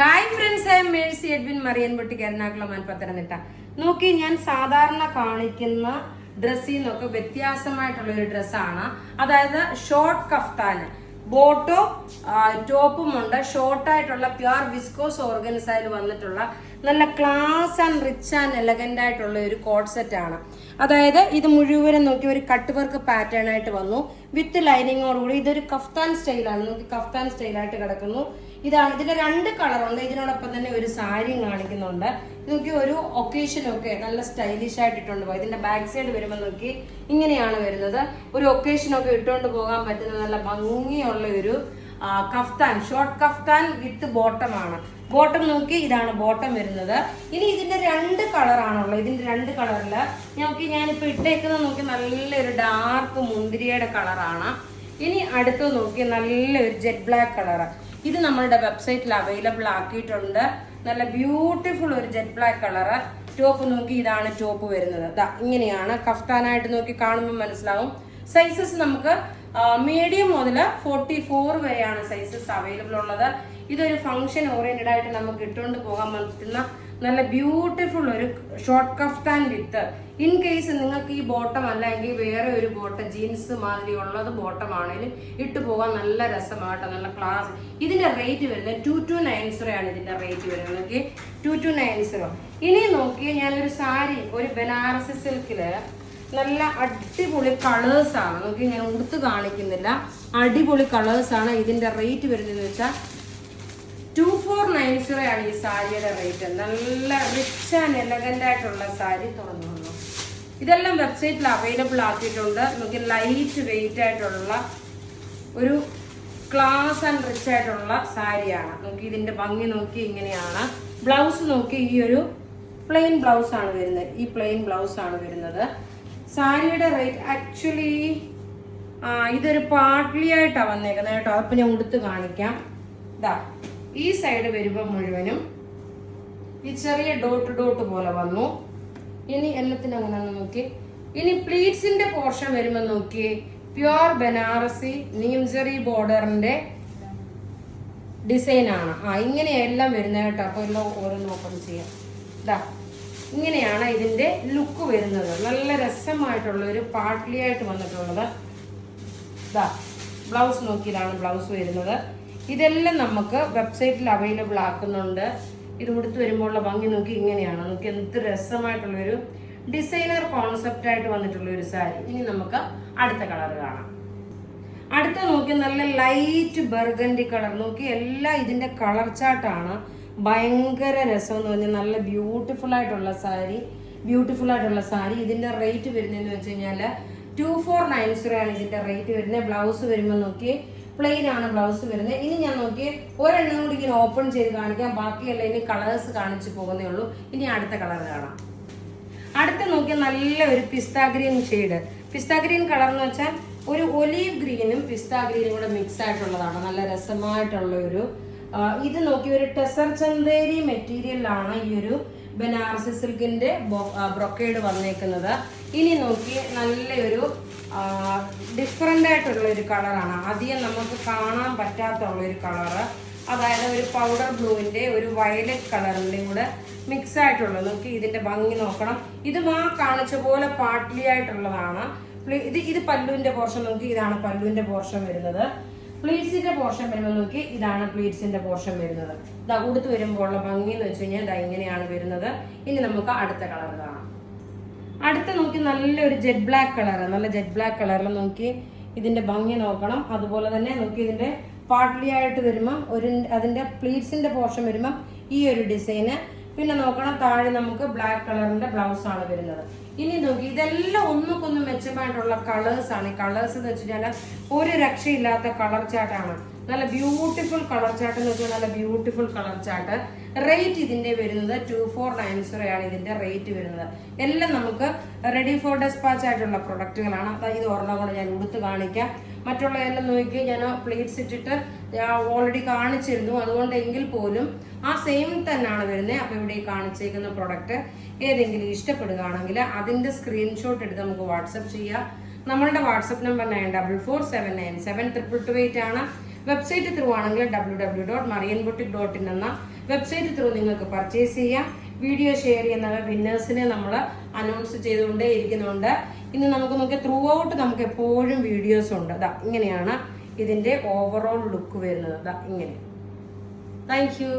Hi friends, I M Mercy Edwin marine boutique Ernakulam Pathanamthitta. നോക്കി, ഞാൻ സാധാരണ കാണിക്കുന്ന ഡ്രസ്സിൽ നിന്നൊക്കെ വ്യത്യാസമായിട്ടുള്ള ഒരു ഡ്രസ്സാണ്. അതായത് ഷോർട്ട് കഫ്താന്, ബോട്ടോ ടോപ്പുമുണ്ട്. ഷോർട്ടായിട്ടുള്ള പ്യുർ വിസ്കോസ് ഓർഗൻസയിൽ വന്നിട്ടുള്ള നല്ല class and rich and elegant ആയിട്ടുള്ള ഒരു കോഡ് സെറ്റ് ആണ്. അതായത് ഇത് മുഴുവനും നോക്കി ഒരു കട്ട് വർക്ക് പാറ്റേൺ ആയിട്ട് വന്നു വിത്ത് ലൈനിങ്ങോടുകൂടി. ഇതൊരു കഫ്താൻ സ്റ്റൈലാണ്. നോക്കി, കഫ്താൻ സ്റ്റൈലായിട്ട് കിടക്കുന്നു. ഇതാണ് ഇതിന്റെ രണ്ട് കളറുണ്ട്. ഇതിനോടൊപ്പം തന്നെ ഒരു സാരിയും കാണിക്കുന്നുണ്ട്. നോക്കി, ഒരു ഒക്കേഷനൊക്കെ നല്ല സ്റ്റൈലിഷ് ആയിട്ട് ഇട്ടുകൊണ്ട് പോയി. ഇതിന്റെ ബാക്ക് സൈഡ് വരുമ്പോൾ നോക്കി ഇങ്ങനെയാണ് വരുന്നത്. ഒരു ഒക്കേഷനൊക്കെ ഇട്ടുകൊണ്ട് പോകാൻ പറ്റുന്ന നല്ല ഭംഗിയുള്ള ഒരു കഫ്താൻ, ഷോർട്ട് കഫ്താൻ വിത്ത് ബോട്ടം ആണ്. ബോട്ടം നോക്കി, ഇതാണ് ബോട്ടം വരുന്നത്. ഇനി ഇതിന്റെ രണ്ട് കളറാണുള്ളത്. ഇതിന്റെ രണ്ട് കളറില് നോക്കി, ഞാനിപ്പോ ഇട്ടേക്കുന്നത് നോക്കി നല്ലൊരു ഡാർക്ക് മുന്തിരിയുടെ കളറാണ്. ഇനി അടുത്ത് നോക്കി നല്ലൊരു ജെറ്റ് ബ്ലാക്ക് കളറ്. ഇത് നമ്മളുടെ വെബ്സൈറ്റിൽ അവൈലബിൾ ആക്കിയിട്ടുണ്ട്. നല്ല ബ്യൂട്ടിഫുൾ ഒരു ജെറ്റ് ബ്ലാക്ക് കളറ്. ടോപ്പ് നോക്കി, ഇതാണ് ടോപ്പ് വരുന്നത്. ഇങ്ങനെയാണ് കഫ്താനായിട്ട് നോക്കി കാണുമ്പോൾ മനസ്സിലാവും. സൈസസ് നമുക്ക് മീഡിയം മുതൽ 44 വരെയാണ് സൈസസ് അവൈലബിൾ ഉള്ളത്. ഇതൊരു ഫംഗ്ഷൻ ഓറിയന്റഡ് ആയിട്ട് നമുക്ക് ഇട്ടുകൊണ്ട് പോകാൻ പറ്റുന്ന നല്ല ബ്യൂട്ടിഫുൾ ഒരു short kaftan with. In case നിങ്ങൾക്ക് ഈ ബോട്ടം അല്ലെങ്കിൽ വേറെ ഒരു ബോട്ടം ജീൻസ് മാതിരി ഉള്ളത് ബോട്ടം ആണെങ്കിലും ഇട്ട് പോകാൻ നല്ല രസമായിട്ട് നല്ല ക്ലാസ്. ഇതിന്റെ റേറ്റ് വരുന്നത് 2290 ആണ്. ഇതിന്റെ റേറ്റ് വരുന്നത് നോക്കി, 2290. ഇനി നോക്കി, ഞാനൊരു സാരി, ഒരു ബനാറസി സിൽക്കില് നല്ല അടിപൊളി കളേഴ്സ് ആണ്. നോക്കി, ഞാൻ ഉടുത്ത് കാണിക്കുന്നില്ല, അടിപൊളി കളേഴ്സ് ആണ്. ഇതിന്റെ റേറ്റ് വരുന്നതെന്ന് വെച്ചാൽ 2490 ആണ് ഈ സാരിയുടെ റേറ്റ്. നല്ല റിച്ച് ആൻഡ് എലഗന്റ് ആയിട്ടുള്ള സാരി. തുറന്നു വന്നു. ഇതെല്ലാം വെബ്സൈറ്റിൽ അവൈലബിൾ ആക്കിയിട്ടുണ്ട്. നമുക്ക് ലൈറ്റ് വെയിറ്റ് ആയിട്ടുള്ള ഒരു ക്ലാസ് ആൻഡ് റിച്ച് ആയിട്ടുള്ള സാരിയാണ്. നോക്കി, ഇതിന്റെ ഭംഗി നോക്കി ഇങ്ങനെയാണ്. ബ്ലൗസ് നോക്കി, ഈ ഒരു പ്ലെയിൻ ബ്ലൗസ് ആണ് വരുന്നത്. ഈ പ്ലെയിൻ ബ്ലൗസ് ആണ് വരുന്നത്. സാരിയുടെ റേറ്റ് ആക്ച്വലി ഇതൊരു പാർട്ട്ലി ആയിട്ടാണ് വന്നേക്കുന്നത് കേട്ടോ. അപ്പൊ ഞാൻ ഉടുത്ത് കാണിക്കാം. ഇതാ, ഈ സൈഡ് വരുമ്പോൾ മുഴുവനും ഈ ചെറിയ ഡോട്ട് ഡോട്ട് പോലെ വന്നു. ഇനി എല്ലാത്തിനും അങ്ങനെ നോക്കി. ഇനി പ്ലീറ്റ്സിന്റെ പോർഷൻ വരുമ്പോൾ നോക്കി, പ്യുർ ബനാറസി നീംസറി ബോർഡറിന്റെ ഡിസൈൻ ആണ്. ഇങ്ങനെയെല്ലാം വരുന്നത് കേട്ടോ. അപ്പൊ എല്ലാം ഓരോന്ന് ഓപ്പൺ ചെയ്യാം. ഇതാ, ഇങ്ങനെയാണ് ഇതിന്റെ ലുക്ക് വരുന്നത്. നല്ല രസമായിട്ടുള്ള ഒരു പാർട്ട്ലി ആയിട്ട് വന്നിട്ടുള്ളത്. ഇതാ ബ്ലൗസ് നോക്കി, ഇതാണ് ബ്ലൗസ് വരുന്നത്. ഇതെല്ലാം നമുക്ക് വെബ്സൈറ്റിൽ അവൈലബിൾ ആക്കുന്നുണ്ട്. ഇത് ഉടുത്ത് വരുമ്പോഴുള്ള ഭംഗി നോക്കി ഇങ്ങനെയാണ്. നോക്കി, എന്ത് രസമായിട്ടുള്ളൊരു ഡിസൈനർ കോൺസെപ്റ്റ് ആയിട്ട് വന്നിട്ടുള്ള ഒരു സാരി. ഇനി നമുക്ക് അടുത്ത കളർ കാണാം. അടുത്ത നോക്കി, നല്ല ലൈറ്റ് ബർഗൻഡി കളർ. നോക്കി, എല്ലാം ഇതിന്റെ കളർ ചാർട്ടാണ്. ഭയങ്കര രസം എന്ന് പറഞ്ഞാൽ നല്ല ബ്യൂട്ടിഫുൾ ആയിട്ടുള്ള സാരി. ഇതിന്റെ റേറ്റ് വരുന്നതെന്ന് വെച്ച് കഴിഞ്ഞാൽ 2490 ആണ് ഇതിന്റെ റേറ്റ് വരുന്നത്. ബ്ലൗസ് വരുമ്പോൾ നോക്കി, പ്ലെയിൻ ആണ് ബ്ലൗസ് വരുന്നത്. ഇനി ഞാൻ നോക്കി ഒരെണ്ണം കൂടി ഇങ്ങനെ ഓപ്പൺ ചെയ്ത് കാണിക്കാം. ബാക്കിയല്ല, ഇനി കളേഴ്സ് കാണിച്ചു പോകുന്നേ ഉള്ളൂ. ഇനി അടുത്ത കളർ കാണാം. അടുത്ത നോക്കി, നല്ല ഒരു പിസ്ത ഗ്രീൻ ഷെയ്ഡ്. പിസ്ത ഗ്രീൻ കളർ എന്ന് വെച്ചാൽ ഒരു ഒലീവ് ഗ്രീനും പിസ്ത ഗ്രീനും കൂടെ മിക്സ് ആയിട്ടുള്ളതാണ്. നല്ല രസമായിട്ടുള്ള ഒരു ഇത് നോക്കി, ഒരു ടെസർ ചന്തേരി മെറ്റീരിയലാണ് ഈ ഒരു ബനാറസി സിൽക്കിന്റെ ബ്രൊക്കേഡ് വന്നേക്കുന്നത്. ഇനി നോക്കി, നല്ലൊരു ഡിഫറെന്റ് ആയിട്ടുള്ള ഒരു കളറാണ്. അധികം നമുക്ക് കാണാൻ പറ്റാത്തുള്ള ഒരു കളറ്. അതായത് ഒരു പൗഡർ ബ്ലൂവിന്റെ ഒരു വയലറ്റ് കളറിന്റെയും കൂടെ മിക്സ് ആയിട്ടുള്ളത്. നോക്കി, ഇതിന്റെ ഭംഗി നോക്കണം. ഇത് കാണിച്ച പോലെ പാർട്ട്ലി ആയിട്ടുള്ളതാണ്. ഇത് പല്ലുവിന്റെ പോർഷൻ നോക്കി, ഇതാണ് പല്ലുവിന്റെ പോർഷൻ വരുന്നത്. പ്ലീറ്റ്സിന്റെ പോർഷൻ വരുമ്പോൾ നോക്കി, ഇതാണ് പ്ലീറ്റ്സിന്റെ പോർഷൻ വരുന്നത്. ഇതാ ഉടുത്ത് വരുമ്പോൾ ഉള്ള ഭംഗി എന്ന് വെച്ച് കഴിഞ്ഞാൽ ഇതാ ഇങ്ങനെയാണ് വരുന്നത്. ഇനി നമുക്ക് അടുത്ത കളർ കാണാം. അടുത്ത നോക്കി, നല്ലൊരു ജെറ്റ് ബ്ലാക്ക് കളർ. നല്ല ജെറ്റ് ബ്ലാക്ക് കളറിൽ നോക്കി ഇതിന്റെ ഭംഗി നോക്കണം. അതുപോലെ തന്നെ നോക്കി, ഇതിന്റെ പാർട്ട്ലി ആയിട്ട് വരുമ്പം അതിന്റെ പ്ലീറ്റ്സിന്റെ പോർഷൻ വരുമ്പം ഈ ഒരു ഡിസൈന്. പിന്നെ നോക്കണം, താഴെ നമുക്ക് ബ്ലാക്ക് കളറിന്റെ ബ്ലൗസ് ആണ് വരുന്നത്. ഇനി നോക്കി, ഇതെല്ലാം ഒന്നുകൊന്നും മെച്ചമായിട്ടുള്ള കളേഴ്സ് ആണ്. ഈ കളേഴ്സ് എന്ന് വെച്ച് കഴിഞ്ഞാൽ ഒരു രക്ഷയില്ലാത്ത കളർ ചാർട്ടാണ്. നല്ല ബ്യൂട്ടിഫുൾ കളർ ചാർട്ട് എന്ന് വെച്ചാൽ നല്ല ബ്യൂട്ടിഫുൾ കളർ ചാർട്ട്. റേറ്റ് ഇതിന്റെ വരുന്നത് 2490 ആണ് ഇതിന്റെ റേറ്റ് വരുന്നത്. എല്ലാം നമുക്ക് റെഡി ഫോർ ഡെസ്പാച്ച് ആയിട്ടുള്ള പ്രൊഡക്റ്റുകളാണ്. ഇത് ഒരെണ്ണം കൂടെ ഞാൻ ഉടുത്ത് കാണിക്കാം. മറ്റുള്ള എല്ലാം നോക്കി, ഞാൻ പ്ലേറ്റ്സ് ഇട്ടിട്ട് ഓൾറെഡി കാണിച്ചിരുന്നു. അതുകൊണ്ട് എങ്കിൽ പോലും ആ സെയിം തന്നെയാണ് വരുന്നത്. അപ്പൊ ഇവിടെ കാണിച്ചേക്കുന്ന പ്രൊഡക്റ്റ് ഏതെങ്കിലും ഇഷ്ടപ്പെടുകയാണെങ്കിൽ അതിന്റെ സ്ക്രീൻഷോട്ട് എടുത്ത് നമുക്ക് വാട്സപ്പ് ചെയ്യാം. നമ്മളുടെ വാട്സപ്പ് നമ്പർ 9447972228 ആണ്. വെബ്സൈറ്റ് ത്രൂ ആണെങ്കിൽ www.marianboutique.in എന്ന വെബ്സൈറ്റ് ത്രൂ നിങ്ങൾക്ക് പർച്ചേസ് ചെയ്യാം. വീഡിയോ ഷെയർ ചെയ്യുന്ന വിന്നേഴ്സിനെ നമ്മൾ അനൗൺസ് ചെയ്തുകൊണ്ടേ ഇരിക്കുന്നുണ്ട്. ഇന്ന് നമുക്ക് നോക്കിയാൽ ത്രൂ ഔട്ട് നമുക്ക് എപ്പോഴും വീഡിയോസ് ഉണ്ട്. അതാ ഇങ്ങനെയാണ് ഇതിൻ്റെ ഓവറോൾ ലുക്ക് വരുന്നത്. അതാ ഇങ്ങനെ. Thank you.